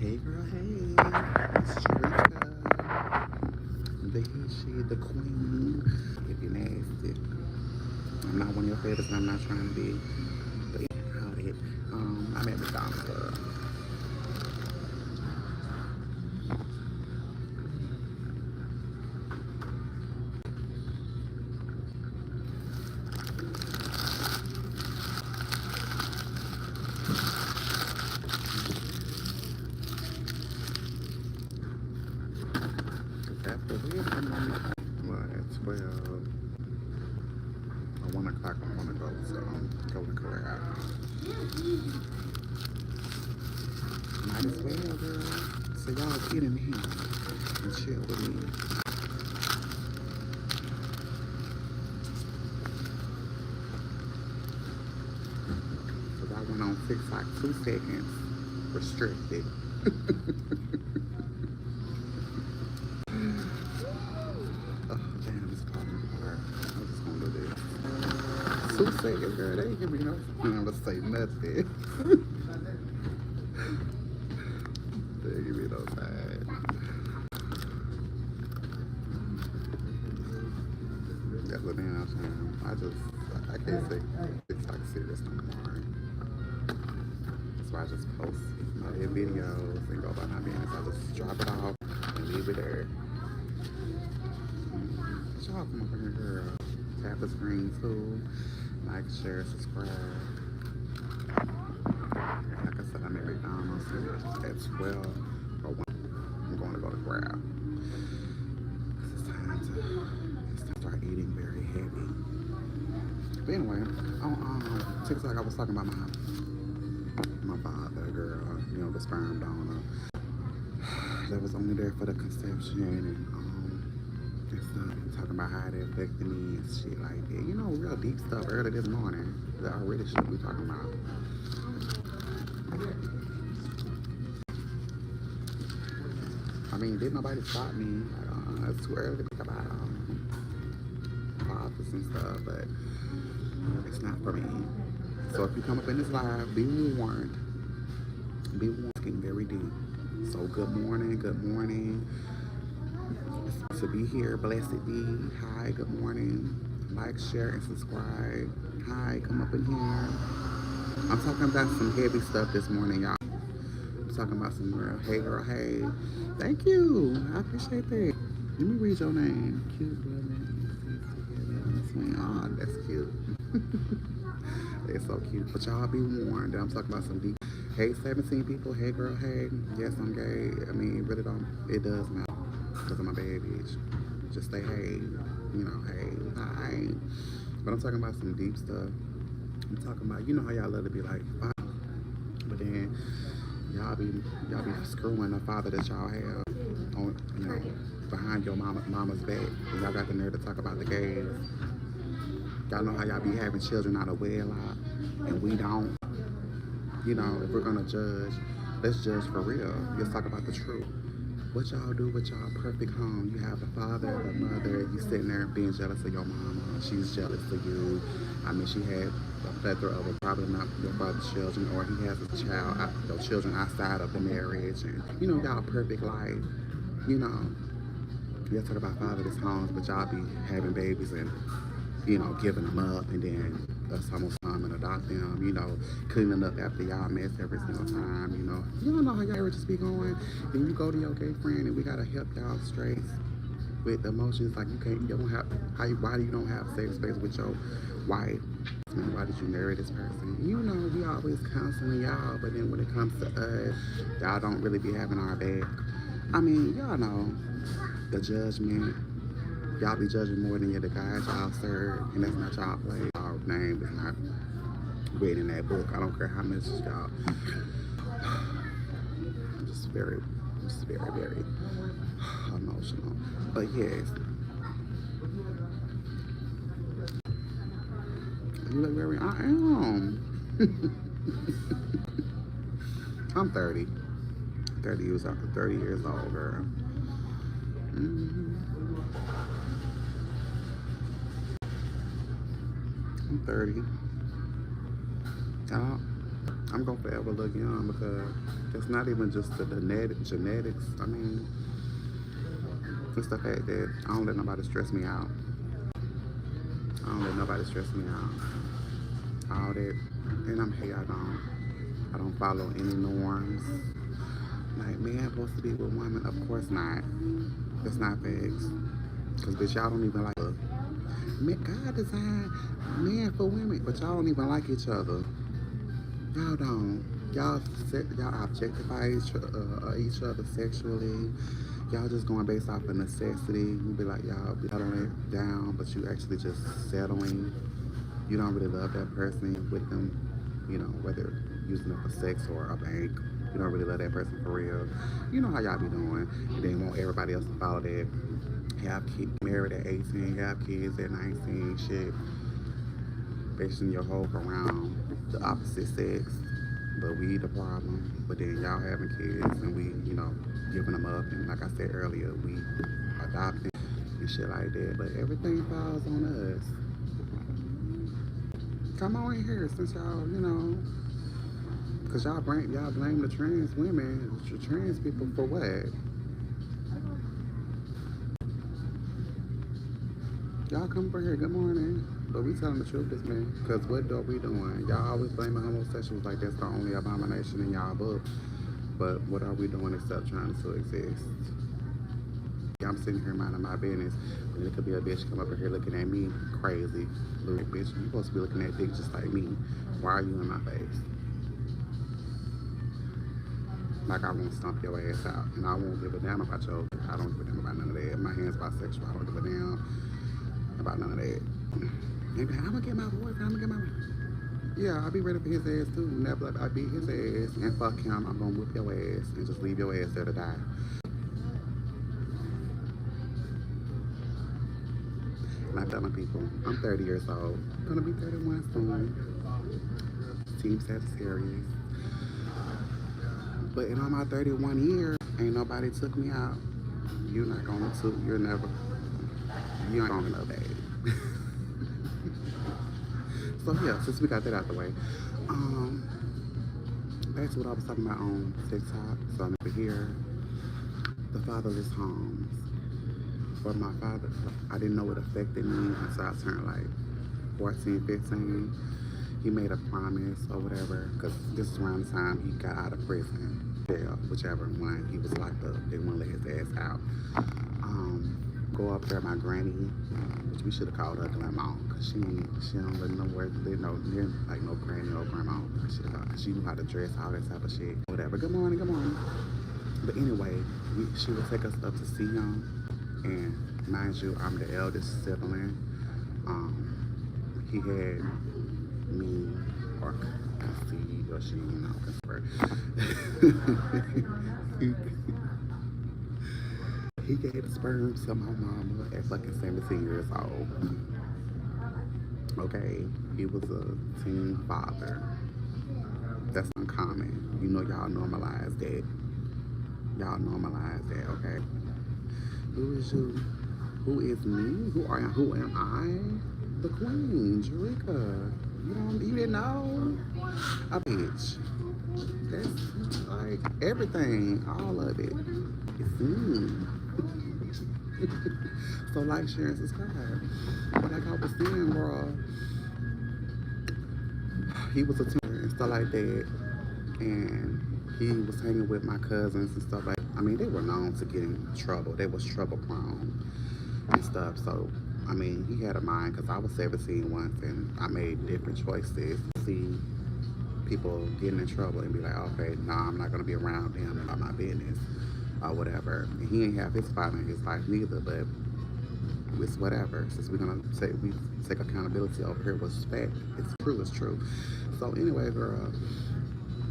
Hey girl, hey. It's Cherika. The he, she, the queen. If you're nasty. I'm not one of your favorites and I'm not trying to be. But yeah, howdy. I'm at McDonald's, girl. Is that the way I'm on? Well, at 12 or 1 o'clock I want to go, so go to Corral. Might as well, girl. So y'all get in here and chill with me. Because I went on TikTok 2 seconds restricted. Oh, damn, it's calling me hard. I'm just gonna do this. 2 seconds, girl. They ain't give me no. I'm gonna say nothing. They ain't give me no time. That's what damn time. I can't say TikTok serious no more. So I just post my videos and go about my business. I just drop it off and leave it there. Y'all come over here, girl. Tap the screen too. Like, share, subscribe. Like I said, I'm at McDonald's at 12 or 1. I'm going to go to Grab. It's time to start eating very heavy. But anyway, on TikTok, I was talking about my father, girl, you know, the sperm donor that was only there for the conception and stuff, talking about how it affected me and shit like that. You know, real deep stuff early this morning that I really should be talking about. I mean, didn't nobody stop me. It's too early to talk about fathers and stuff, but it's not for me. So if you come up in this live, be warned. Be warned, it's getting very deep. So good morning, good morning. To be here, blessed be. Hi, good morning. Like, share, and subscribe. Hi, come up in here. I'm talking about some heavy stuff this morning, y'all. I'm talking about some real, hey girl, hey. Thank you. I appreciate that. Let me read your name. Cute woman. Oh, that's cute. It's so cute. But y'all be warned that I'm talking about some deep. Hey, 17 people. Hey, girl. Hey. Yes, I'm gay. I mean, it really don't. It does matter because I'm a bad bitch. Just say hey. You know, hey, hi. But I'm talking about some deep stuff. I'm talking about, you know how y'all love to be like, fuck. But then y'all be screwing the father that y'all have on, you know, behind your mama's back. And y'all got the nerve to talk about the gays. Y'all know how y'all be having children out of wedlock, and we don't. You know, if we're gonna judge, let's judge for real. Let's talk about the truth. What y'all do with y'all perfect home? You have the father, the mother, you sitting there being jealous of your mama. She's jealous of you. I mean, she had a plethora of probably not your father's children, or he has a child, your children outside of the marriage, and you know, y'all perfect life. You know, let's talk about fatherless homes, but y'all be having babies and, you know, giving them up, and then us almost come and adopt them, you know, cleaning up after y'all mess every single time, you know. You don't know how y'all ever just be going. Then you go to your gay friend and we gotta help y'all straight with emotions. Like, you don't have, why do you don't have safe space with your wife? Man, why did you marry this person? You know, we always counseling y'all, but then when it comes to us, y'all don't really be having our back. I mean, y'all know the judgment. Y'all be judging more than the guys y'all serve, and that's not y'all play. Y'all name is not written in that book. I don't care how much y'all. I'm just very, very emotional. But yes, you look very. I am. I'm 30. 30 years old, girl. Mm-hmm. I'm 30. I'm gonna forever look young because it's not even just the genetics. I mean, it's the fact that I don't let nobody stress me out. I don't let nobody stress me out. All that, and I'm here. I don't follow any norms. Like, man supposed to be with women? Of course not. That's not facts. Cause bitch, y'all don't even like her. God designed men for women, but y'all don't even like each other. Y'all don't. Y'all objectify each other sexually. Y'all just going based off of necessity. You be like, y'all be settling down, but you actually just settling. You don't really love that person with them, you know, whether using it for sex or a bank. You don't really love that person for real. You know how y'all be doing. And then want everybody else to follow that. Have kids, married at 18, have kids at 19, shit. Basing your hope around the opposite sex. But we the problem. But then y'all having kids and we, you know, giving them up. And like I said earlier, we adopting and shit like that. But everything falls on us. Come on in here since y'all, you know, because y'all blame the trans women, the trans people for what? Y'all come over here, good morning. But we telling the truth this man, because what are we doing? Y'all always blaming homosexuals like that's the only abomination in y'all book. But what are we doing except trying to exist? I'm sitting here minding my business, and it could be a bitch come up here looking at me crazy. Little bitch, you supposed to be looking at dick just like me. Why are you in my face? Like I won't stomp your ass out, and I won't give a damn about your. I don't give a damn about none of that. My hand's bisexual. I don't give a damn about none of that. And I'm gonna get my boyfriend. I'm gonna get my. Yeah, I'll be ready for his ass too. Never I beat his ass and fuck him. I'm gonna whip your ass and just leave your ass there to die. And I'm telling people, I'm 30 years old. I'm gonna be 31 soon. Team Sagittarius. But in all my 31 years, ain't nobody took me out. You're not gonna took. You ain't gonna know that. So yeah, since we got that out the way, back to what I was talking about on TikTok. So I'm over here, the fatherless homes. For my father, I didn't know it affected me until I turned like 14, 15. He made a promise or whatever, because this is around the time he got out of prison, jail, whichever one. He was locked up. They wouldn't let his ass out. Go up there, my granny, which we should have called her grandma, because she don't really know where, like no granny or grandma. She knew how to dress, all that type of shit, whatever. Good morning, good morning. But anyway, she would take us up to see him, and mind you, I'm the eldest sibling. He had me, or conceived, or she, you know, he gave the sperm to my mama at fucking 17 years old. Okay, he was a teen father. That's uncommon. You know, y'all normalize that. Y'all normalize that, okay? Who is you? Who is me? Who am I? The queen, Jerika. You didn't know? A bitch. That's like everything, all of it. It's me. So like, share, and subscribe. But like I was saying, bro, he was a teenager and stuff like that, and he was hanging with my cousins and stuff like that. I mean, they were known to get in trouble. They was trouble prone and stuff. So, I mean, he had a mind, because I was 17 once and I made different choices. See people getting in trouble and be like, okay, nah, I'm not going to be around them about my business or whatever. And he ain't have his father in his life neither, but it's whatever. Since we take accountability over here with respect. It's true. So anyway, girl,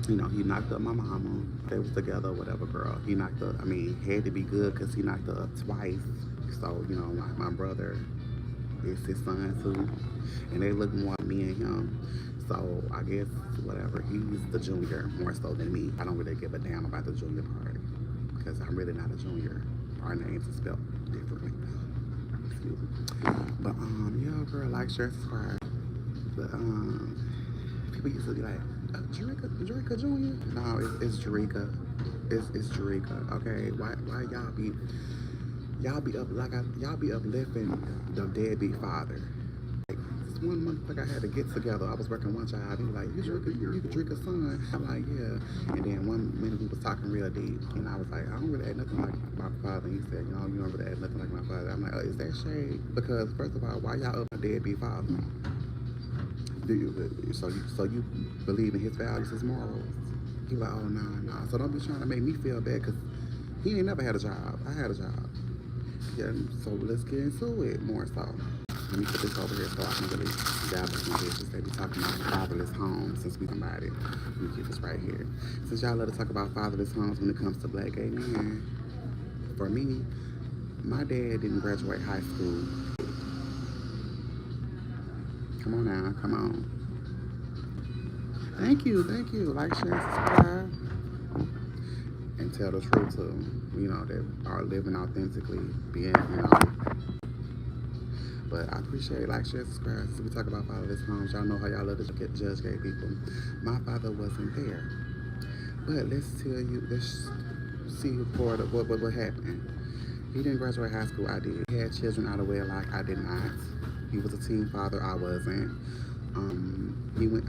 you know, he knocked up my mama. They was together, whatever, girl. He knocked up, I mean, had to be good because he knocked her up twice. So, you know, like my brother is his son too. And they look more at me and him. So I guess, whatever, he's the junior more so than me. I don't really give a damn about the junior part, because I'm really not a junior. Our names are spelled differently. Excuse me. But, yeah, girl, like, share, subscribe. But, people used to be like, Jerika Jr. No, it's Jerika. It's Jerika. Okay, why y'all be up like y'all be uplifting the deadbeat father. Like, this one motherfucker I had to get together. I was working one job. He was like, you could drink a son. I'm like, yeah. And then one minute we was talking real deep, and I was like, I don't really act nothing like my father. And he said, you know, you don't really act nothing like my father. I'm like, is that shade? Because first of all, why y'all up a deadbeat father? So you believe in his values, his morals? He like, oh no. So don't be trying to make me feel bad, because he ain't never had a job. I had a job. Yeah, so let's get into it more so. Let me put this over here so I can really gather some bitches. They be talking about fatherless homes since we talking about it. Let me keep this right here. Since y'all love to talk about fatherless homes when it comes to black gay men, for me, my dad didn't graduate high school. Come on now, come on. Thank you. Like, share, subscribe, and tell the truth to, you know, that are living authentically, being, you know. But I appreciate like, share, subscribe. Since we talk about fatherless homes, y'all know how y'all love to judge gay people. My father wasn't there. But let's see what happened. He didn't graduate high school, I did. He had children out of wedlock, I did not. He was a teen father, I wasn't.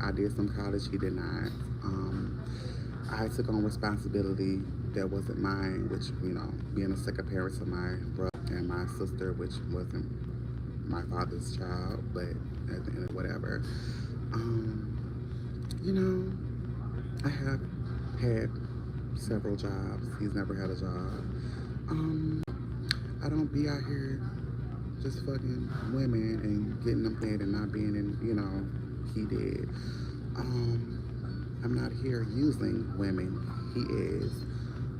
I did some college, he did not. I took on responsibility that wasn't mine, which, you know, being a second parent to my brother and my sister, which wasn't my father's child, but at the end of whatever. You know, I have had several jobs. He's never had a job. I don't be out here just fucking women and getting them paid and not being in, you know, he did. I'm not here using women. He is.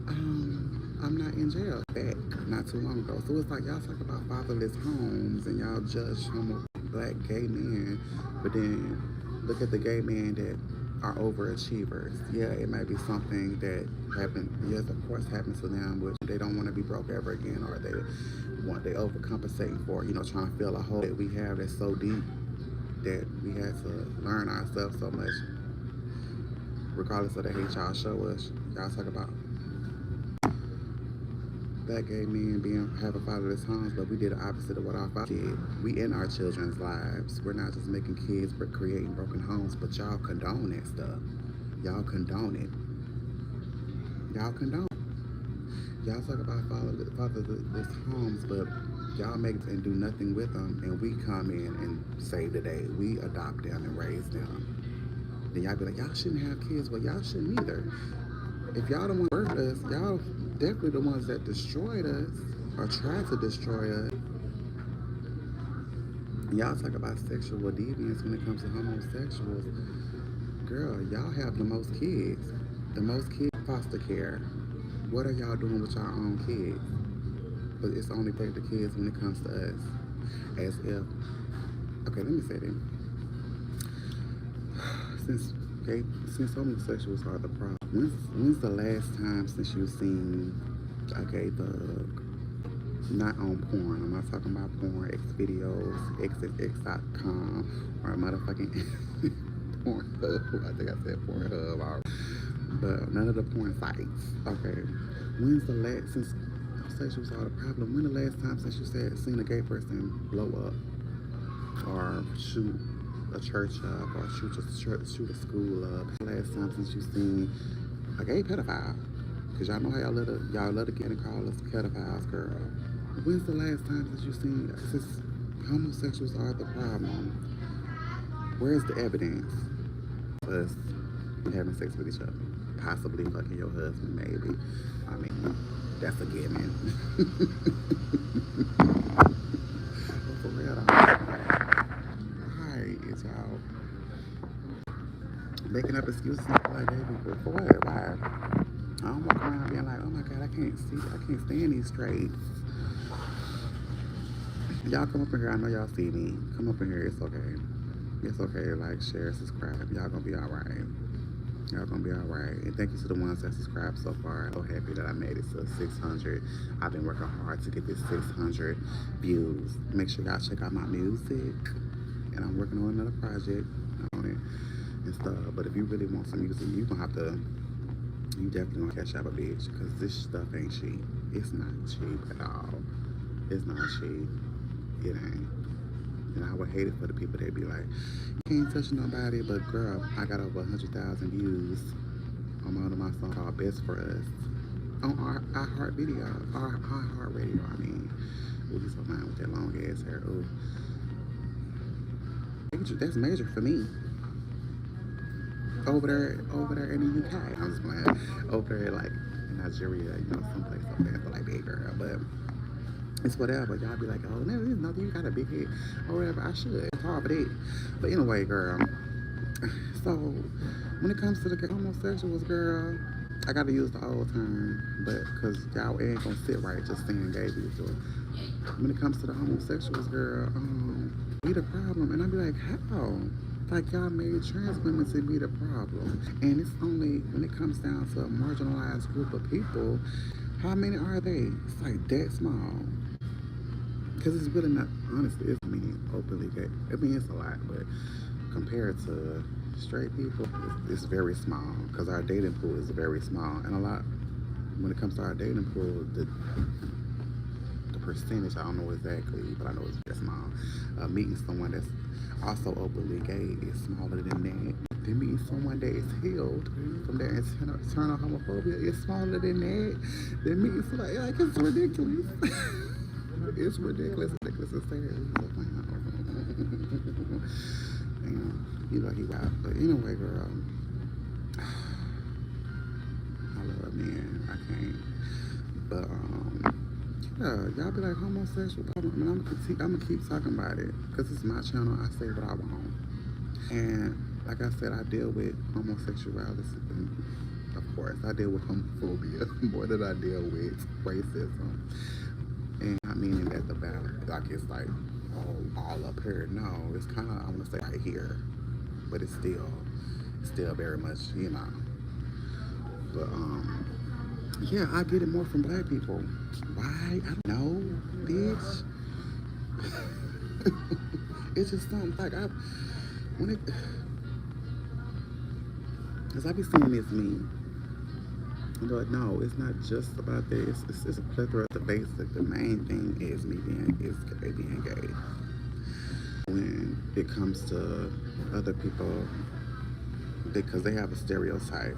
I'm not in jail. Back not too long ago. So it's like y'all talk about fatherless homes and y'all judge homo black gay men, but then look at the gay men that are overachievers. Yeah, it might be something that happened. Yes, of course, happens to them, which they don't want to be broke ever again, or they overcompensate for, you know, trying to fill a hole that we have that's so deep that we had to learn ourselves so much. Regardless of the hate y'all show us, y'all talk about black gay men having fatherless homes, but we did the opposite of what our father did. We in our children's lives. We're not just making kids, but creating broken homes, but y'all condone that stuff. Y'all condone it. Y'all condone it. Y'all talk about fatherless homes, but y'all make and do nothing with them, and we come in and save the day. We adopt them and raise them. Then y'all be like, y'all shouldn't have kids. Well, y'all shouldn't either. If y'all the ones that hurt us, y'all definitely the ones that destroyed us or tried to destroy us. Y'all talk about sexual deviance when it comes to homosexuals. Girl, y'all have the most kids. The most kids in foster care. What are y'all doing with your own kids? But it's only take the kids when it comes to us. As if, okay, let me say that. Since homosexuals are the problem, when's the last time since you've seen, okay, not on porn, I'm not talking about porn, X videos, xxx.com, or motherfucking Pornhub, I think I said Pornhub, but none of the porn sites, okay, when's the last, since homosexuals are the problem, when the last time since you seen a gay person blow up, or shoot a church up, or shoot a school up? Last time since you seen a gay pedophile? Cause y'all know how y'all love to get and call us pedophiles, girl. When's the last time since you seen, since homosexuals are the problem, where's the evidence? Us having sex with each other, possibly fucking your husband, maybe. I mean, that's a given. But for real, y'all making up excuses like gay people for what? Why? I don't walk around being like, oh my God, I can't stand these straights. Y'all come up in here, I know y'all see me. Come up in here, it's okay. It's okay, like, share, subscribe. Y'all gonna be alright. Y'all gonna be alright. And thank you to the ones that subscribed so far. I'm so happy that I made it to 600. I've been working hard to get this 600 views. Make sure y'all check out my music. And I'm working on another project on it. and stuff. But if you really want some music, you gonna have to. You definitely gonna cash out a bitch because this stuff ain't cheap. It's not cheap at all. It's not cheap. It ain't. And I would hate it for the people that be like, you can't touch nobody, but girl, I got over 100,000 views on one of my songs called Best for Us on our iHeartRadio. I mean, ooh, he's so mine with that long ass hair. Ooh, that's major for me. Over there in the UK. I'm just playing. Over there, like in Nigeria, you know, someplace up there for like big girl, but. It's whatever. Y'all be like, oh, no, there's nothing. You got a big head or whatever. I should. It's hard for that. But anyway, girl. So, when it comes to the homosexuals, girl, I got to use the old term, but because y'all ain't going to sit right just saying gay people. When it comes to the homosexuals, girl, we the problem. And I be like, how? Like, y'all made trans women to be the problem. And it's only when it comes down to a marginalized group of people, how many are they? It's like that small. Because it's really not, honestly, it's openly gay. I mean, it's a lot, but compared to straight people, it's very small. Because our dating pool is very small. And a lot, when it comes to our dating pool, the percentage, I don't know exactly, but I know it's very small. Meeting someone that's also openly gay is smaller than that. Then meeting someone that is healed from their internal homophobia is smaller than that. Then meeting somebody, like, it's ridiculous. It's ridiculous. Ridiculous to say it. Damn, you lucky wow. But anyway, girl, I love men. I can't. But yeah, y'all be like homosexual. I mean, I'm gonna keep talking about it because it's my channel. I say what I want. And like I said, I deal with homosexuality. Of course, I deal with homophobia more than I deal with racism. And not meaning that the balance, like it's like all up here. No, it's kind of, I want to say right here, but it's still very much, you know. But yeah, I get it more from black people. Why? I don't know, bitch. It's just something like cause I be seeing this meme. But no, it's not just about that. It's a plethora of the basic. The main thing is being gay. When it comes to other people, because they have a stereotype,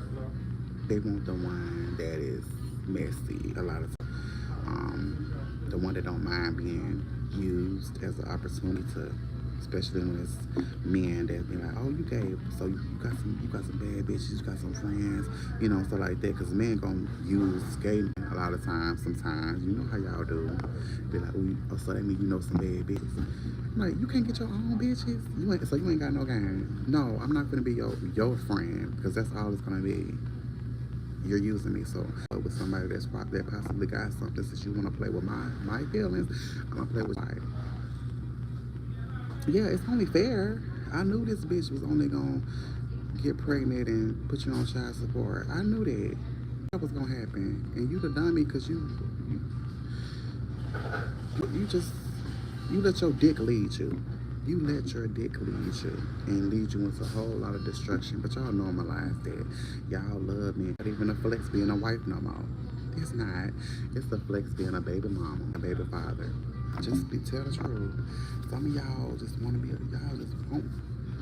they want the one that is messy a lot of times. The one that don't mind being used as an opportunity to, especially when it's men that be like, oh, you gay, so you got some bad bitches, you got some friends, you know, stuff like that. Because men gonna use gay men a lot of times. Sometimes, you know how y'all do. Be like, oh, so that means you know some bad bitches. I'm like, you can't get your own bitches. So you ain't got no game. No, I'm not gonna be your friend because that's all it's gonna be. You're using me. So with somebody that possibly got something, since you want to play with my feelings, I'm gonna play with mine. Yeah, it's only fair. I knew this bitch was only gonna get pregnant and put you on child support. I knew that was gonna happen, and you the dummy because you let your dick lead you. You let your dick lead you and lead you into a whole lot of destruction. But y'all normalize that. Y'all love me. Not even a flex being a wife no more. It's not. It's a flex being a baby mama, a baby father. Just tell the truth. Some of y'all just want to be,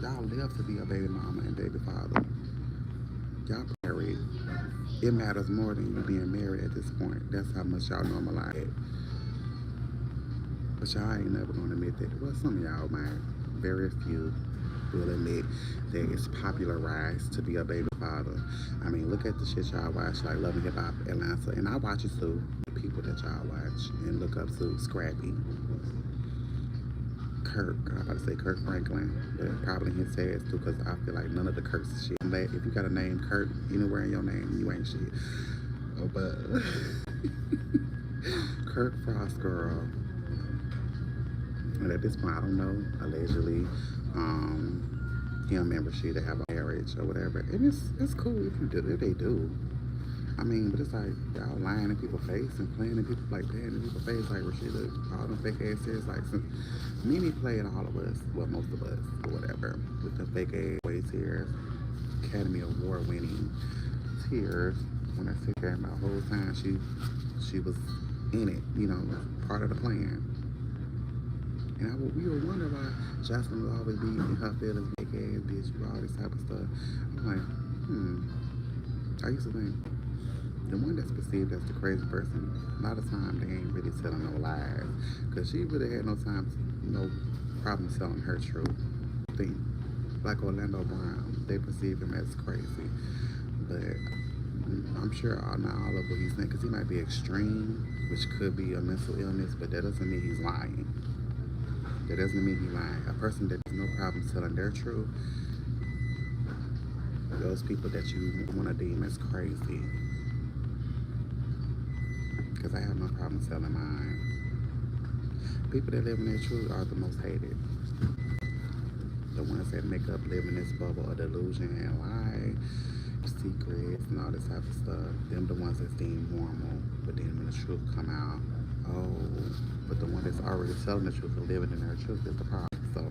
y'all live to be a baby mama and baby father. Y'all married. It matters more than you being married at this point. That's how much y'all normalize it. But y'all ain't never gonna admit that. Well, some of y'all might. Very few will admit that it's popularized to be a baby father. I mean, look at the shit y'all watch, like Love and Hip Hop Atlanta, and I watch it too. The people that y'all watch and look up to, Scrappy, Kirk. I'm about to say Kirk Franklin, but probably his ass too, because I feel like none of the Kirks is shit. If you got a name Kirk anywhere in your name, you ain't shit. Oh, but Kirk Frost, girl. And at this point, I don't know, allegedly, him and she to have a marriage or whatever. And it's cool if they do. I mean, but it's like y'all lying in people's face and playing in people like that in people's face, like Rashida, all them fake ass tears. Like, Mimi played all of us, well, most of us, or whatever, with the fake ass way tears. Academy Award winning tears when I said that. My whole time she was in it, you know, part of the plan. And we were wondering why Jocelyn would always be in her feelings, big ass bitch, all this type of stuff. I'm like, I used to think the one that's perceived as the crazy person, a lot of times they ain't really telling no lies. Because she really had no problem telling her truth. I think, like Orlando Brown, they perceive him as crazy. But I'm sure not all of what he's saying, because he might be extreme, which could be a mental illness, but that doesn't mean he's lying. That doesn't mean he's lying. A person that has no problem telling their truth, those people that you want to deem as crazy. Because I have no problem telling mine. People that live in their truth are the most hated. The ones that make up live in this bubble of delusion and lie, secrets, and all this type of stuff. Them the ones that's deemed normal. But then when the truth come out, but the one that's already telling the truth and living in their truth is the problem. So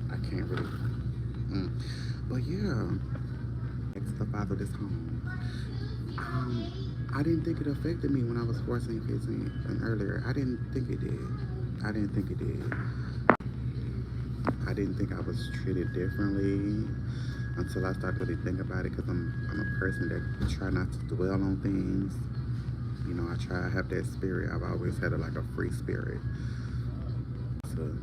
I can't really. But yeah, it's the father of this home. I didn't think it affected me when I was 14, 15, and earlier. I didn't think it did. I didn't think I was treated differently until I started really thinking about it, because I'm a person that try not to dwell on things. You know, I try to have that spirit. I've always had a free spirit. To,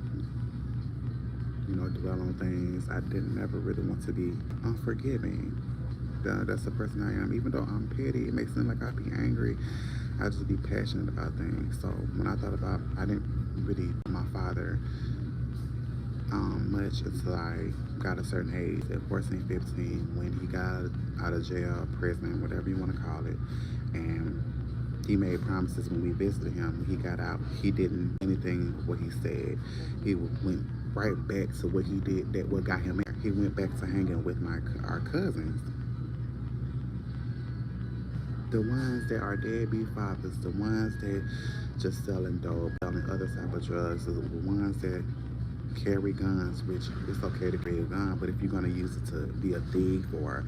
dwell on things. I didn't ever really want to be unforgiving. That's the person I am. Even though I'm petty, it makes it seem like I be angry. I just be passionate about things. So when I thought about, I didn't really my father much until I got a certain age, at 14, 15, when he got out of jail, prison, whatever you want to call it. And he made promises when we visited him. When he got out, he didn't do anything of what he said. He went right back to what he did, what got him there. He went back to hanging with our cousins. The ones that are deadbeat fathers, the ones that just selling dope, selling other type of drugs, the ones that carry guns, which it's okay to carry a gun, but if you're going to use it to be a thief or,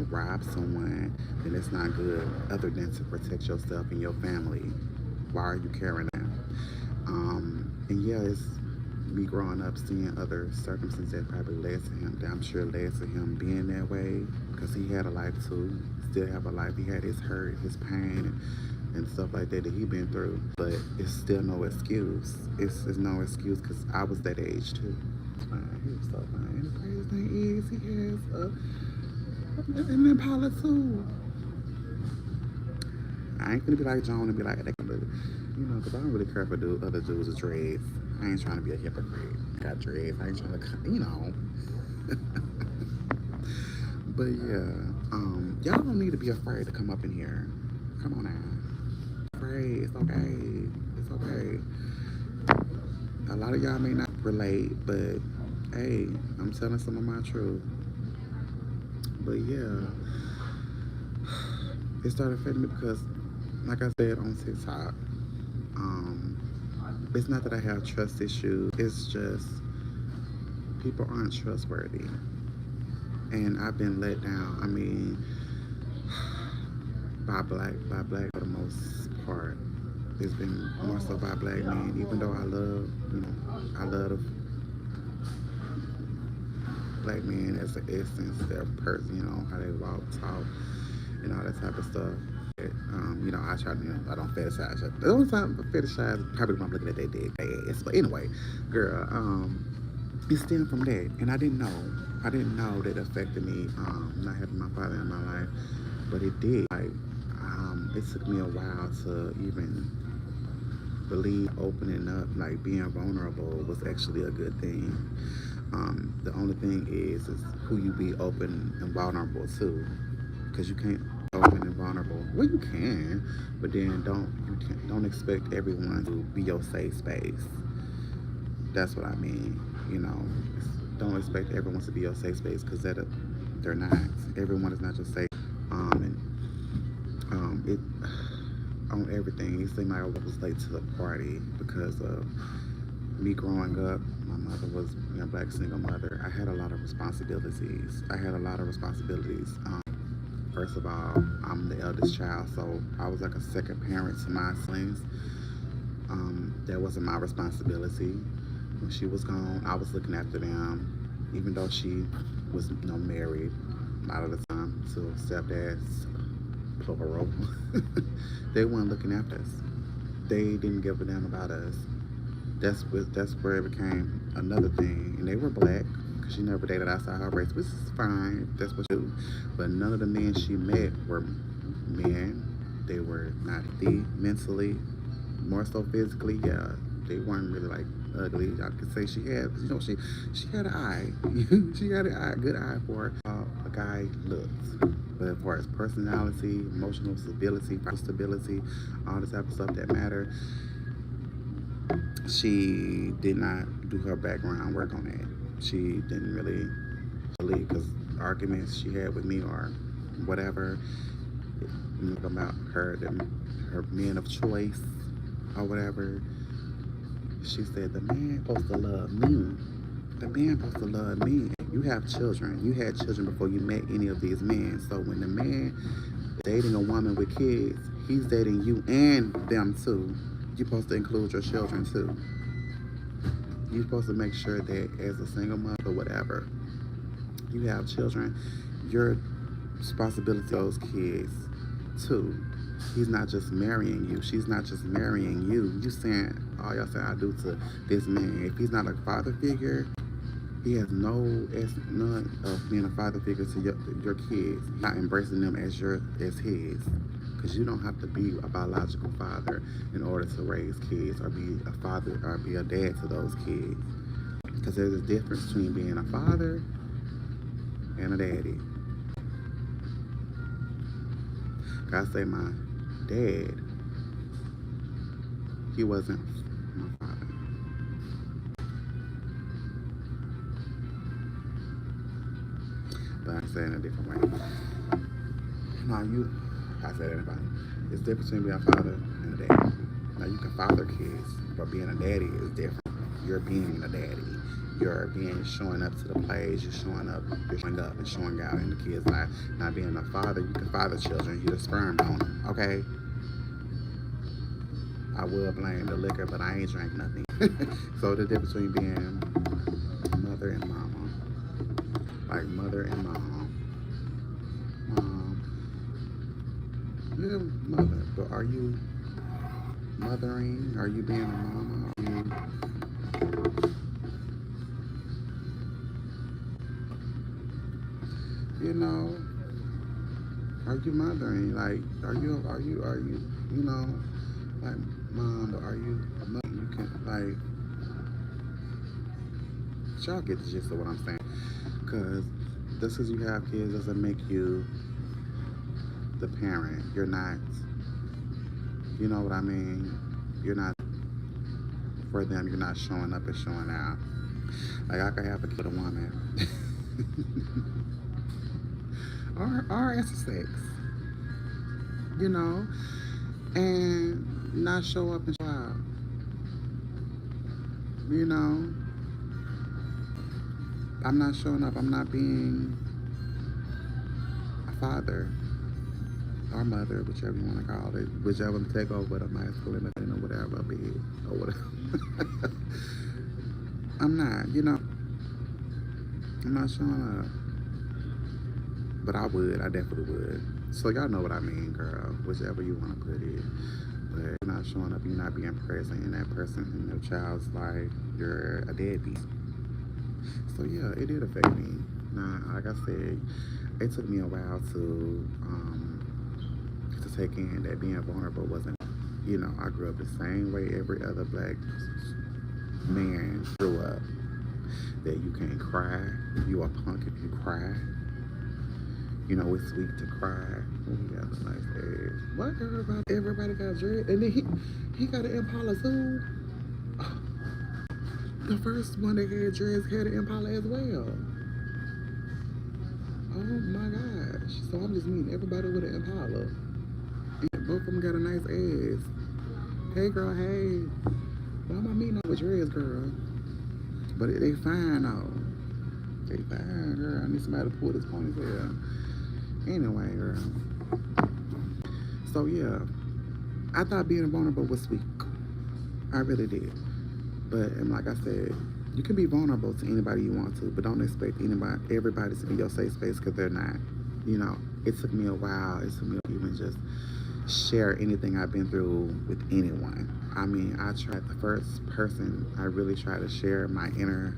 rob someone, then it's not good, other than to protect yourself and your family. Why are you carrying that? And yeah, it's me growing up seeing other circumstances that probably led to him, that I'm sure led to him being that way, because he had a life too, still have a life. He had his hurt, his pain, and stuff like that he been through, but it's still no excuse. It's no excuse, because I was that age too. He was so fine. And the crazy thing is, he has an Impala too. I ain't gonna be like Joan and be like, because I don't really care for other dudes with dreads. I ain't trying to be a hypocrite. I got dreads. I ain't trying to, But yeah, y'all don't need to be afraid to come up in here. Come on now. Afraid. It's okay. It's okay. A lot of y'all may not relate, but hey, I'm telling some of my truth. But yeah, it started affecting me because, like I said on TikTok, it's not that I have trust issues. It's just people aren't trustworthy, and I've been let down. I mean, by black for the most part. It's been more so by black men, even though I love the black men as an essence, their person, how they walk, talk, and all that type of stuff. I try to, I don't fetishize it. The only time I fetishize is probably when I'm looking at their dead ass. But anyway, girl, it stemmed from that, and I didn't know that affected me, not having my father in my life, but it did. It took me a while to even believe opening up, being vulnerable was actually a good thing. The only thing is who you be open and vulnerable to, because you can't be open and vulnerable. Well, you can, but then don't expect everyone to be your safe space. That's what I mean. Don't expect everyone to be your safe space, because they're not. Everyone is not your safe. It on everything. It seemed like I was late to the party because of Me growing up, my mother was a black single mother. I had a lot of responsibilities. First of all, I'm the eldest child, so I was like a second parent to my siblings. That wasn't my responsibility. When she was gone, I was looking after them, even though she was, married a lot of the time to stepdads, plural. They weren't looking after us. They didn't give a damn about us. That's where it became another thing. And they were black, because she never dated outside her race, which is fine. That's what she do. But none of the men she met were men. They were not healthy mentally, more so physically. Yeah, they weren't really like ugly. I could say she had, she had an eye. She had a good eye for a guy looks. But as far as personality, emotional stability, all this type of stuff that matter, she did not do her background work on that. She didn't really believe, because arguments she had with me or whatever, about her men of choice or whatever, she said the man supposed to love me. The man supposed to love me. You have children. You had children before you met any of these men. So when the man is dating a woman with kids, he's dating you and them too. You're supposed to include your children too. You're supposed to make sure that as a single mother or whatever, you have children, your responsibility to those kids too. He's not just marrying you. She's not just marrying you. You saying all y'all saying I do to this man. If he's not a father figure, he has none of being a father figure to your kids. Not embracing them as his. Because you don't have to be a biological father in order to raise kids or be a father or be a dad to those kids. Because there's a difference between being a father and a daddy. I say my dad, he wasn't my father. But I say it in a different way. I said everybody. It's different between being a father and a daddy. Now you can father kids, but being a daddy is different. You're being a daddy. You're showing up to the plays, you're showing up and showing out in the kids' life. Not being a father, you can father children, you're the sperm donor, okay? I will blame the liquor, but I ain't drank nothing. So the difference between being mother and mama, like mother and mom. You're a mother, but are you mothering? Are you being a mama? Are you mothering? Like, are you, like, mom, but are you a mother? You can, like, y'all get the gist of what I'm saying. Because just because you have kids doesn't make you the parent. You're not, you know what I mean? You're not for them. You're not showing up and showing out. Like, I could have a kid with a woman. or as a sex. And not show up and show out. I'm not showing up. I'm not being a father or mother, whichever you want to call it, whichever take over the masculine or whatever, be it, or whatever. I'm not, I'm not showing up. But I definitely would. So y'all know what I mean, girl, whichever you want to put it. But you're not showing up, you're not being present in that person, in your child's life, you're a deadbeat. So yeah, it did affect me. Now, like I said, it took me a while to take in that being vulnerable wasn't, I grew up the same way every other black man grew up. That you can't cry, you a punk if you cry. It's sweet to cry. He got a nice ass. What? Everybody got dread. And then he got an Impala too. Oh, the first one that had dreads had an Impala as well. Oh my gosh. So I'm just meeting everybody with an Impala. And both of them got a nice ass. Hey girl, hey. Why am I meeting up with dreads, girl? But they fine though. They fine, girl. I need somebody to pull this ponytail. Anyway, girl. So yeah, I thought being vulnerable was weak. I really did. But and like I said, you can be vulnerable to anybody you want to, but don't expect everybody to be your safe space because they're not. You know, it took me a while. It took me to even just share anything I've been through with anyone. I mean, I tried the first person I really tried to share my inner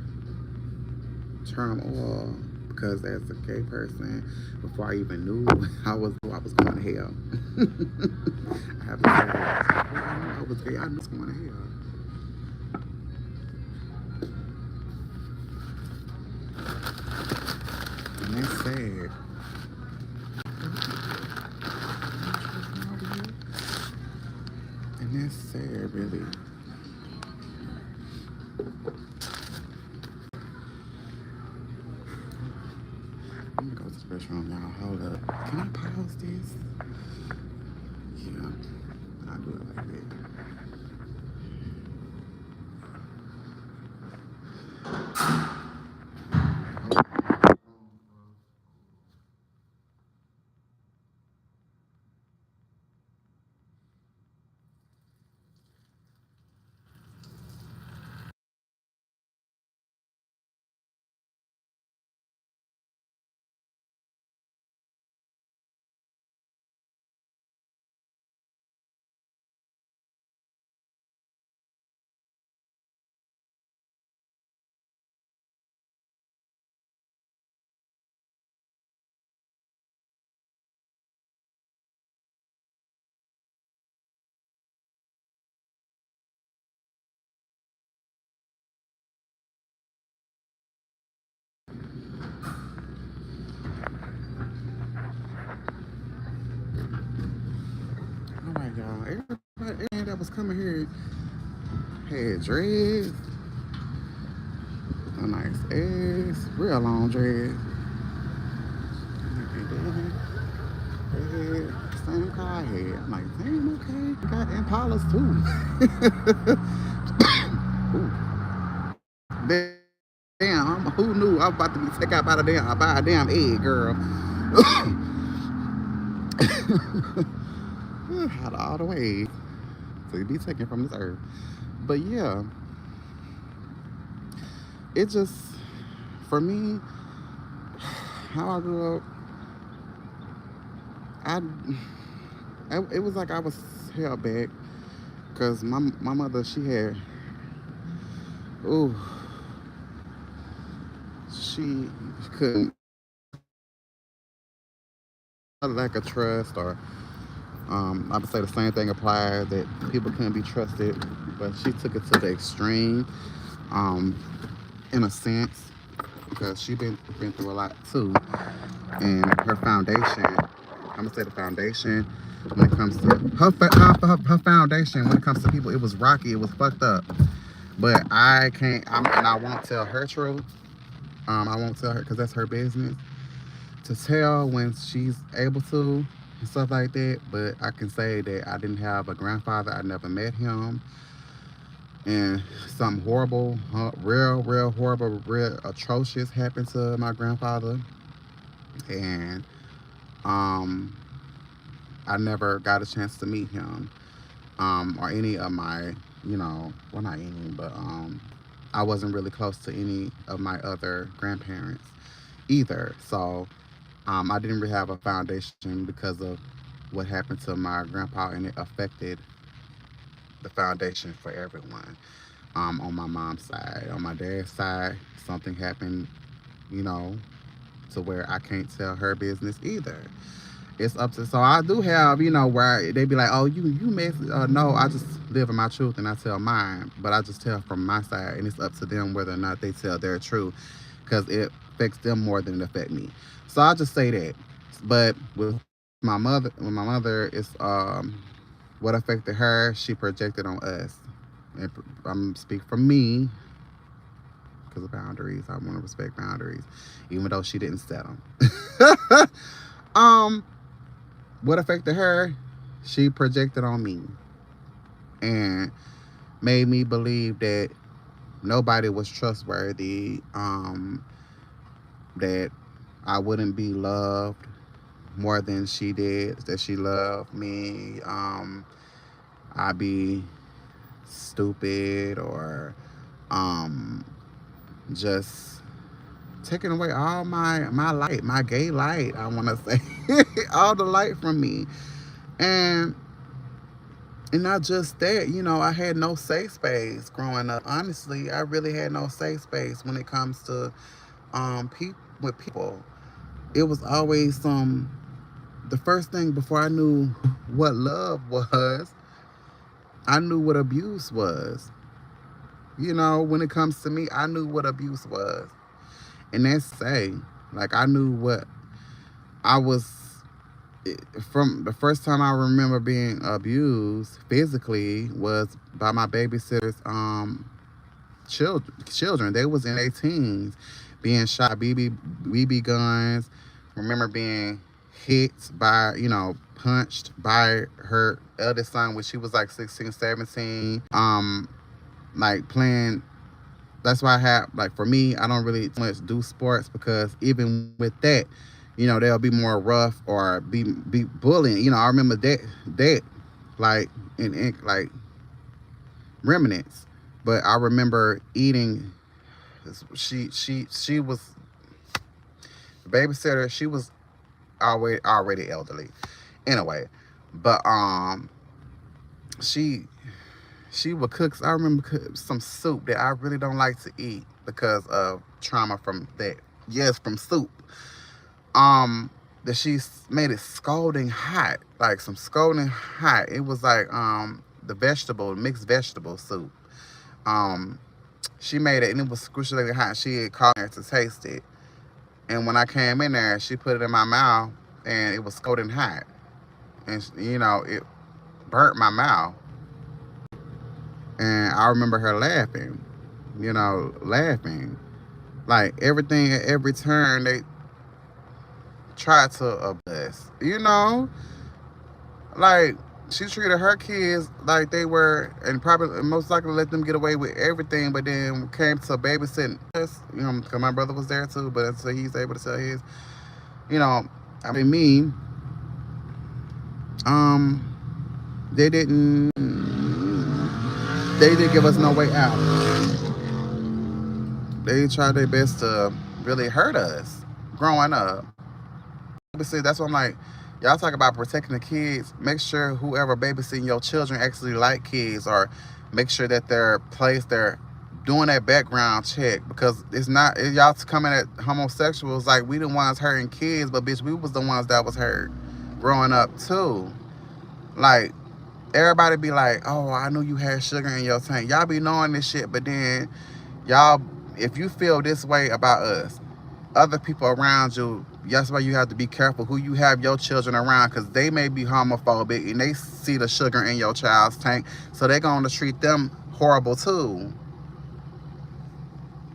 turmoil because as a gay person, before I even knew I was going to hell. I have to say that. Before I knew I was gay, I was going to hell. And that's sad. And that's sad, really. I'm gonna go to the restroom, y'all. Hold up. Can I pause this? Yeah, I'll do it like that. All right, y'all. Everybody that was coming here had dreads, a nice ass, real long dreads. And then they had the same car I had. I'm like, damn, okay. You got Impalas too. Ooh. Damn, who knew I was about to be taken out by a damn egg, girl. Out of all the ways to be taken from this earth. But yeah, it just, for me, how I grew up, I it was like I was held back because my mother, she had, ooh, she couldn't, lack of trust, or I would say the same thing applied, that people couldn't be trusted, but she took it to the extreme, um, in a sense, because she been through a lot too, and her foundation, I'm gonna say the foundation when it comes to her foundation when it comes to people, it was rocky, it was fucked up. But and I won't tell her truth. I won't tell her because that's her business to tell when she's able to and stuff like that. But I can say that I didn't have a grandfather. I never met him. And something horrible, real horrible, real atrocious happened to my grandfather. And I never got a chance to meet him, or any of my, well, not any, but I wasn't really close to any of my other grandparents either. So I didn't really have a foundation because of what happened to my grandpa, and it affected the foundation for everyone. On my mom's side, on my dad's side, something happened, you know, to where I can't tell her business either. It's up to, so I do have, where they be like, oh, you mess, no, I just live in my truth and I tell mine, but I just tell from my side, and it's up to them whether or not they tell their truth, because it affects them more than it affect me. So I just say that. But with my mother, it's what affected her, she projected on us. And I'm speak for me, because of boundaries. I want to respect boundaries, even though she didn't set them. What affected her, she projected on me. And made me believe that nobody was trustworthy, that I wouldn't be loved more than she did, that she loved me. I'd be stupid or um, just taking away all my light, my gay light. I want to say all the light from me, and not just that. I had no safe space growing up. Honestly, I really had no safe space when it comes to with people. It was always the first thing before I knew what love was, I knew what abuse was. When it comes to me, I knew what abuse was. And that's say, like, I knew what I was, from the first time I remember being abused physically was by my babysitter's children. They was in their teens, being shot BB guns. Remember being hit by, punched by her eldest son when she was like 16, 17. Like playing. That's why I have, like, for me, I don't really much do sports because even with that, they'll be more rough or be bullying. I remember that like in like remnants. But I remember eating. She was the babysitter. She was already elderly. Anyway, but she would cook. I remember some soup that I really don't like to eat because of trauma from that. Yes, from soup. That she made it scalding hot, like some scalding hot. It was like the mixed vegetable soup. She made it and it was excruciatingly hot. She had called me to taste it, and when I came in there, she put it in my mouth and it was scalding hot, and it burnt my mouth. And I remember her laughing, laughing. Like everything at every turn, they tried to abuse, Like she treated her kids like they were, and probably most likely let them get away with everything. But then came to babysitting us, because my brother was there too. But until he's able to tell his, I mean, me, they didn't. They didn't give us no way out. They tried their best to really hurt us growing up. Obviously, that's what I'm like. Y'all talk about protecting the kids. Make sure whoever babysitting your children actually like kids, or make sure that they're doing that background check, because it's not y'all coming at homosexuals like we the ones hurting kids, but bitch, we was the ones that was hurt growing up too. Like, everybody be like, oh, I knew you had sugar in your tank. Y'all be knowing this shit, but then y'all, if you feel this way about us, other people around you, that's why you have to be careful who you have your children around, because they may be homophobic and they see the sugar in your child's tank, so they're going to treat them horrible too.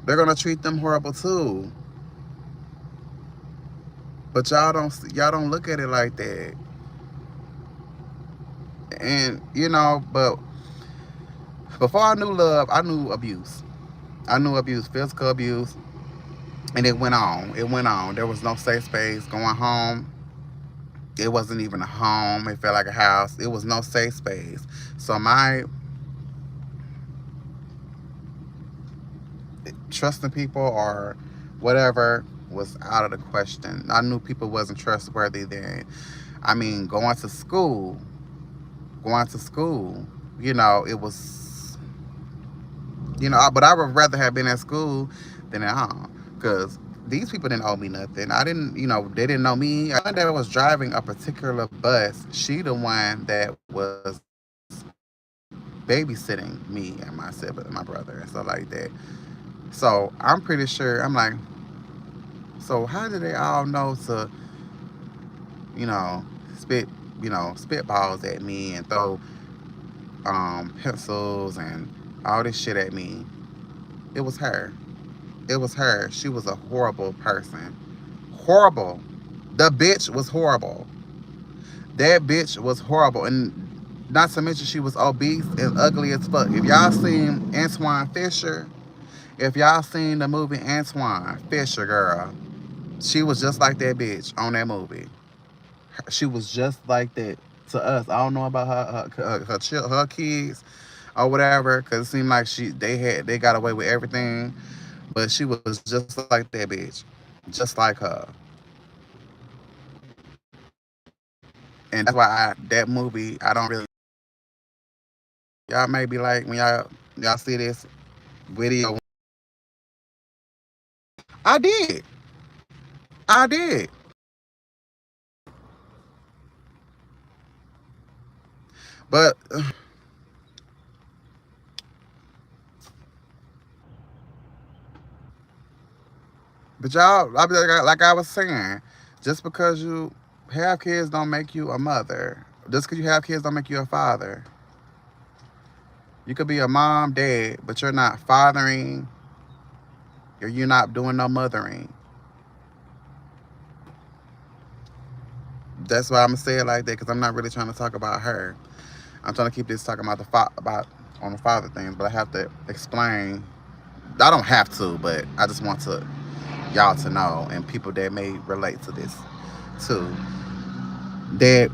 They're going to treat them horrible too. But y'all don't look at it like that. And but before I knew love, I knew abuse. I knew abuse, physical abuse, and it went on. There was no safe space. Going home, it wasn't even a home. It felt like a house. It was no safe space. So my trusting people or whatever was out of the question. I knew people wasn't trustworthy then. I mean, going to school, it was, but I would rather have been at school than at home, because these people didn't owe me nothing. I didn't, they didn't know me. I that was driving a particular bus. She the one that was babysitting me and my sibling, my brother, and stuff like that. So I'm pretty sure, I'm like, so how did they all know to, spitballs at me and throw pencils and all this shit at me? It was her. She was a horrible person. Horrible. The bitch was horrible. That bitch was horrible. And Not to mention she was obese and ugly as fuck. If y'all seen Antoine Fisher, if y'all seen the movie Antoine Fisher, girl, she was just like that bitch on that movie. She was just like that to us. I don't know about her kids or whatever, because it seemed like they got away with everything, but she was just like that bitch, just like her. And that's why that movie I don't really. Y'all may be like when y'all see this video. I did, I did, but y'all, like I was saying, just because you have kids don't make you a mother. Just because you have kids don't make you a father. You could be a mom, dad, but you're not fathering, or you're not doing no mothering. That's why I'm gonna say it like that, because I'm not really trying to talk about her. I'm trying to keep this talking about about on the father things, but I have to explain. I don't have to, but I just want to y'all to know, and people that may relate to this too, that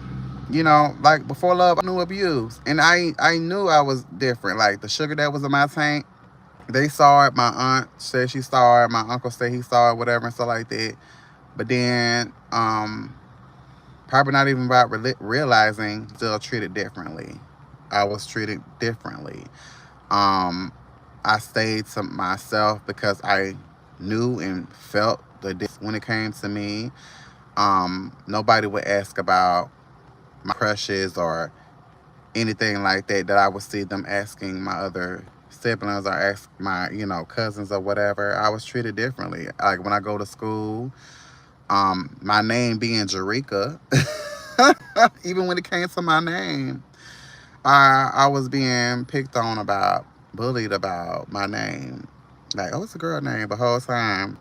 like before love, I knew abuse, and I knew I was different. Like the sugar that was in my tank, they saw it. My aunt said she saw it. My uncle said he saw it, whatever, and stuff like that. But then, probably not even about realizing, still treated differently. I was treated differently. Um, I stayed to myself because I knew and felt the difference when it came to me. Nobody would ask about my crushes or anything like that I would see them asking my other siblings or ask my, cousins or whatever. I was treated differently. Like when I go to school, my name being Jerika, even when it came to my name, I was being picked on about, bullied about my name. Like, oh, it's a girl name, the whole time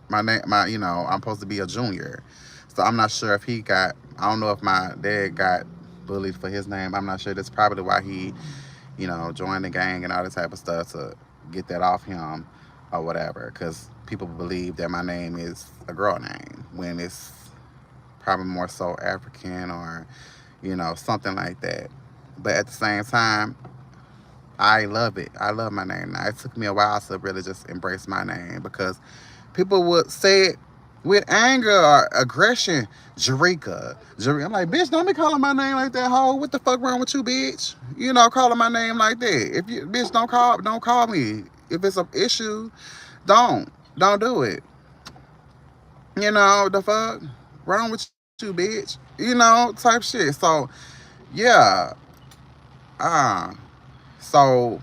my name, I'm supposed to be a junior. So I'm not sure if he got. I don't know if my dad got bullied for his name. I'm not sure. That's probably why he, joined the gang and all this type of stuff to get that off him or whatever. Because people believe that my name is a girl name when it's probably more so African or, something like that. But at the same time, I love it. I love my name. Now, it took me a while to really just embrace my name because people would say it with anger or aggression. Jerika. Jerika. I'm like, bitch, don't be calling my name like that, hoe. What the fuck wrong with you, bitch? Calling my name like that. If you, bitch, don't call me. If it's an issue, don't do it. The fuck wrong with you, bitch? Type shit. So yeah. Uh, so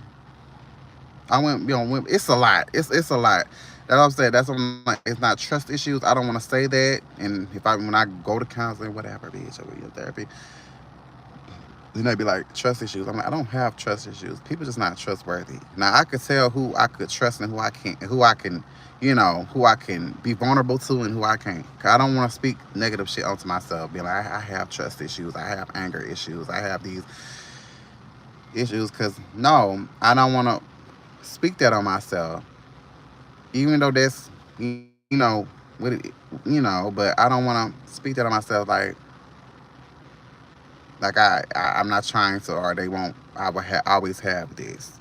it's a lot. It's a lot. That's what I'm saying. That's what I'm like. It's not trust issues. I don't want to say that. And when I go to counseling, whatever, bitch, or your therapy, then they be like trust issues. I'm like, I don't have trust issues. People just not trustworthy. Now I could tell who I could trust and who I can't, and who I can be vulnerable to and who I can't. 'Cause I don't want to speak negative shit onto myself. Being like, I have trust issues. I have anger issues. I have these issues. Cause no, I don't want to speak that on myself, even though that's what it, but I don't want to speak that on myself like I'm not trying to, or they won't. I will always have this,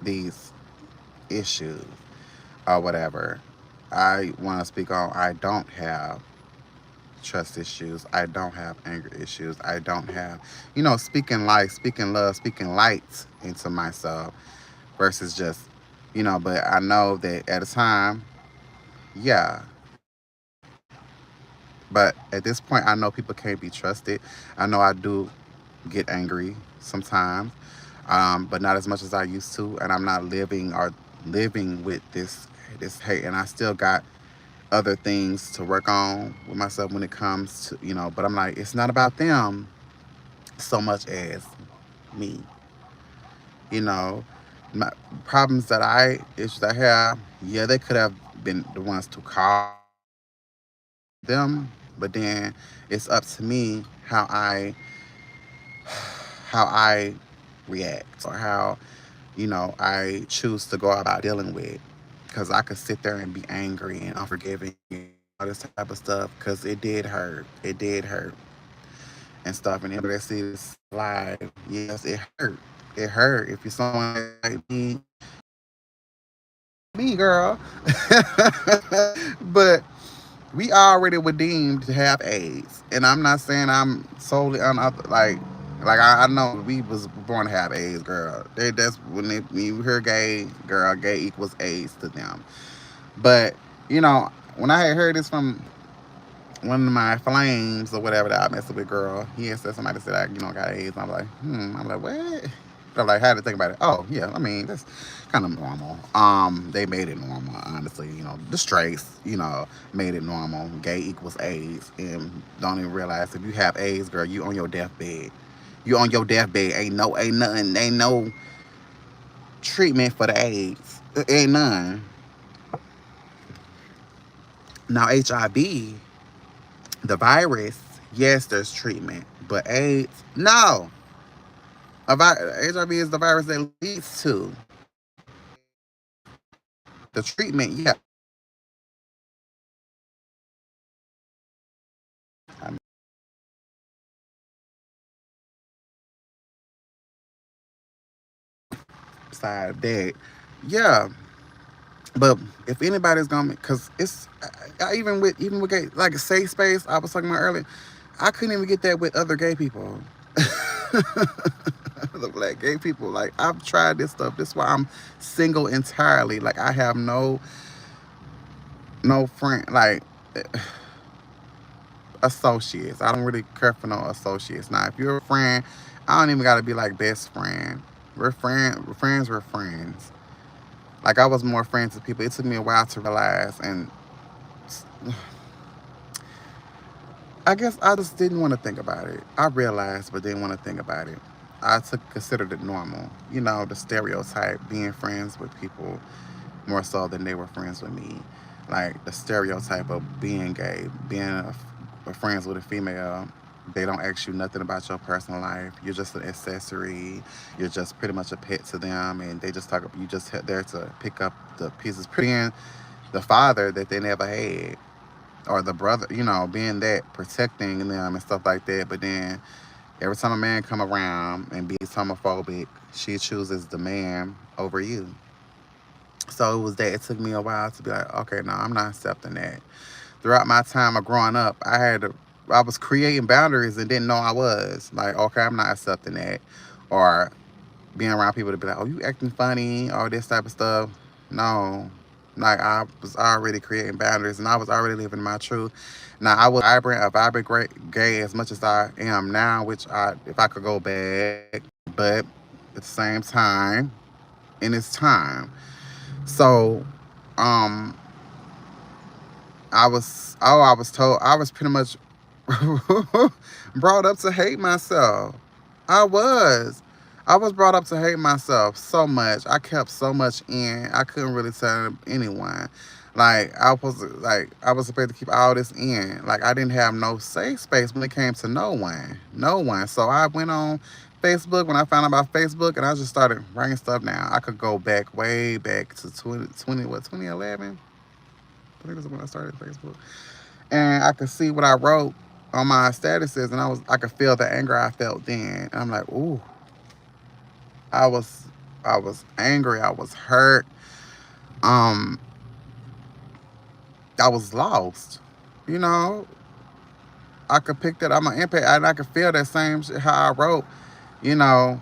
these issues or whatever. I want to speak on. I don't have trust issues. I don't have anger issues. I don't have, speaking life, speaking love, speaking light into myself versus just, but I know that at a time, yeah. But at this point, I know people can't be trusted. I know I do get angry sometimes, but not as much as I used to. And I'm not living with this hate. And I still got other things to work on with myself when it comes to But I'm like, it's not about them so much as me. You know, my problems issues I have. Yeah, they could have been the ones to cause them, but then it's up to me how I how I react or how, I choose to go about dealing with. Because I could sit there and be angry and unforgiving and all this type of stuff because it did hurt. It did hurt and stuff. And everybody that see this live, yes, it hurt. It hurt. If you're someone like me, girl. But we already were deemed to have AIDS, and I'm not saying I'm solely like I know we was born to have AIDS, girl. That's when you hear gay, girl, gay equals AIDS to them. But when I had heard this from one of my flames or whatever that I messed with, girl, he had said somebody said I got AIDS. I'm like, I'm like, what? I'm like, how to think about it? Oh yeah, I mean that's kind of normal. They made it normal, honestly. The straights, made it normal. Gay equals AIDS, and don't even realize if you have AIDS, girl, you on your deathbed. You on your deathbed. Ain't nothing, ain't no treatment for the AIDS. Ain't none. Now HIV, the virus, yes, there's treatment, but AIDS, no. HIV is the virus that leads to the treatment. Yeah, I'm side that. Yeah, but if anybody's gonna, cause it's even with gay, like a safe space I was talking about earlier, I couldn't even get that with other gay people. The black gay people, like I've tried this stuff. This is why I'm single entirely. Like I have no friend, like associates. I don't really care for no associates. Now, if you're a friend, I don't even gotta be like best friend. We're friends. We're friends. Like I was more friends with people. It took me a while to realize, and I guess I just didn't want to think about it. I realized, but didn't want to think about it. I considered it normal. The stereotype, being friends with people more so than they were friends with me. Like the stereotype of being gay, friends with a female. They don't ask you nothing about your personal life. You're just an accessory. You're just pretty much a pet to them, and they just talk. You just there to pick up the pieces. Being the father that they never had, or the brother, being that protecting them and stuff like that. But then every time a man come around and be homophobic, she chooses the man over you. So it was that. It took me a while to be like, okay, no, I'm not accepting that. Throughout my time of growing up, I was creating boundaries and didn't know I was. Like, okay, I'm not accepting that. Or being around people to be like, oh, you acting funny, all this type of stuff. No. Like I was already creating boundaries and I was already living my truth. Now I was a vibrant great gay as much as I am now, which if I could go back, but at the same time, in its time. So, um, I was told I was pretty much brought up to hate myself. I was. I was brought up to hate myself so much. I kept so much in. I couldn't really tell anyone. I was supposed to keep all this in. Like I didn't have no safe space when it came to no one. No one. So I went on Facebook when I found out about Facebook and I just started writing stuff down. I could go back way back to 2011? I think that's when I started Facebook. And I could see what I wrote on my statuses, and I could feel the anger I felt then. And I'm like, ooh, I was I was angry. I was hurt. Um, I was lost. You know, I could pick that up my impact, and I could feel that same shit how I wrote. You know,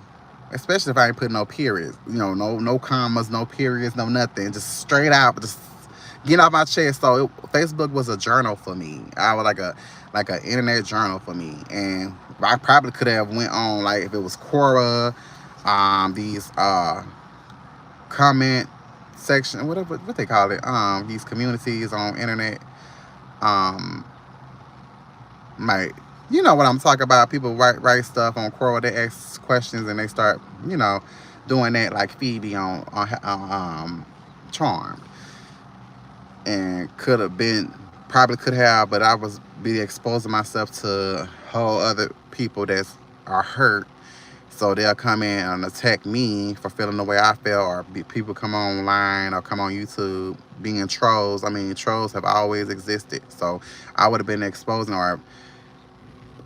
especially if I ain't put no periods. No commas, no periods, no nothing. Just straight out, just get off my chest. So Facebook was a journal for me. I was like an internet journal for me, and I probably could have went on like if it was Quora, these comment section, whatever what they call it, these communities on internet, um, like you know what I'm talking about. People write stuff on Quora. They ask questions and they start doing that like Phoebe on Charmed, and could have been probably could have, but I was be exposing myself to whole other people that are hurt So they'll come in and attack me for feeling the way I feel, or people come online or come on YouTube being trolls. I mean, trolls have always existed. So I would have been exposing or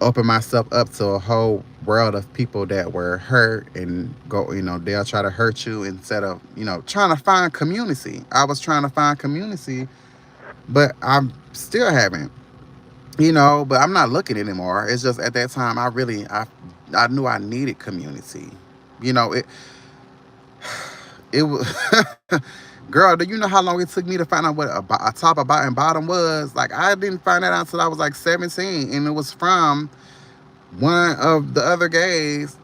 open myself up to a whole world of people that were hurt and go, they'll try to hurt you instead of, trying to find community. I was trying to find community, but I'm still haven't, but I'm not looking anymore. It's just at that time I knew I needed community. It was girl, do you know how long it took me to find out what a top, a bottom, and bottom was? Like, I didn't find that out until I was like 17, and it was from one of the other gays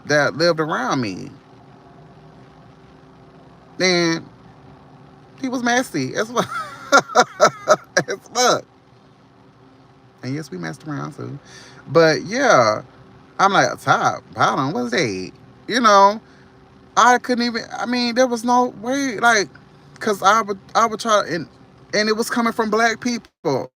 that lived around me. And he was messy as fuck. As fuck. And yes, we messed around too. But yeah, I'm like, top, bottom, what's that? I couldn't even, I mean, there was no way, like, because I would try, and it was coming from black people,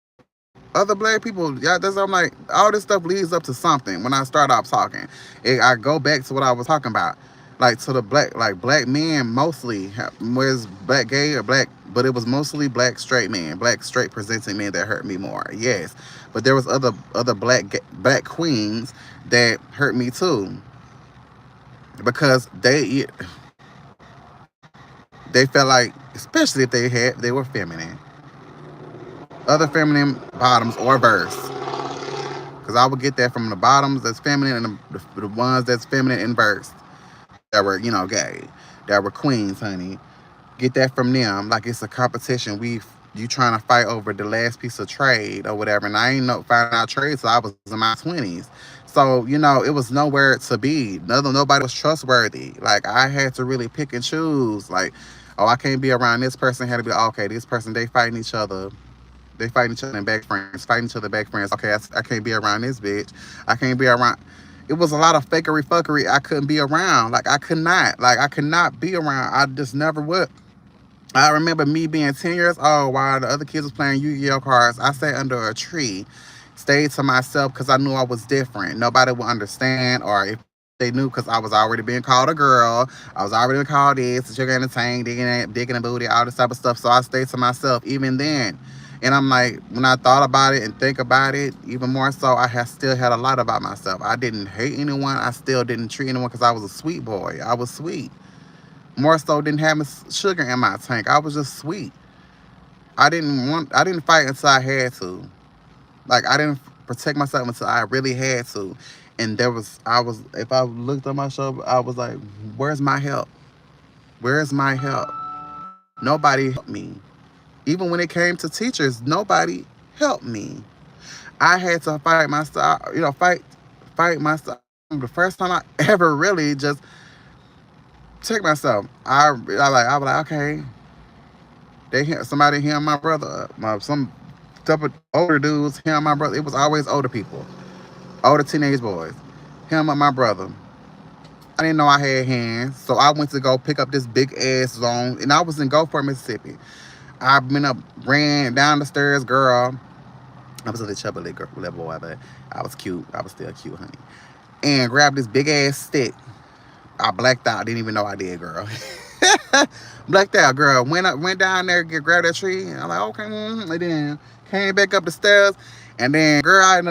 other black people. Yeah, that's, I'm like, all this stuff leads up to something when I start off talking. I go back to what I was talking about, like, to the black men mostly, was black gay or black, but it was mostly black straight men, black straight presenting men that hurt me more, yes. But there was other black queens that hurt me too, because they felt like, especially if they were feminine, other feminine bottoms or verse, because I would get that from the bottoms that's feminine and the ones that's feminine in verse that were gay, that were queens, honey. Get that from them, like it's a competition. You trying to fight over the last piece of trade or whatever, and I ain't finding out trade till I was in my 20s. So it was nowhere to be. Nobody was trustworthy. Like, I had to really pick and choose. Like, oh, I can't be around this person. Had to be like, okay, this person, they fighting each other. They fighting each other and back friends. Fighting each other back friends. Okay, I can't be around this bitch. I can't be around. It was a lot of fakery fuckery I couldn't be around. Like, I could not be around. I just never would. I remember me being 10 years old while the other kids was playing Yu-Gi-Oh cards. I sat under a tree, stayed to myself because I knew I was different. Nobody would understand, or if they knew, because I was already being called a girl. I was already being called this, sugar in the tank, digging the booty, all this type of stuff. So I stayed to myself even then. And I'm like, when I thought about it and think about it, even more so, still had a lot about myself. I didn't hate anyone. I still didn't treat anyone because I was a sweet boy. I was sweet. More so didn't have sugar in my tank. I was just sweet. I didn't fight until I had to. Like, I didn't protect myself until I really had to. And if I looked on my shoulder, I was like, where's my help? Where's my help? Nobody helped me. Even when it came to teachers, nobody helped me. I had to fight myself, fight myself. The first time I ever really just check myself, I was like, okay, somebody hearing my brother, some type of older dudes hearing my brother. It was always older people, older teenage boys hearing my brother. I didn't know I had hands, so I went to go pick up this big ass zone, and I was in Gulfport, Mississippi. I ran down the stairs, girl. I was a little chubby little boy, but I was cute. I was still cute, honey. And grabbed this big ass stick. I blacked out. Didn't even know I did, girl. Blacked out, girl. Went down there, grabbed that tree. And I'm like, okay. And then came back up the stairs. And then, girl, I ended up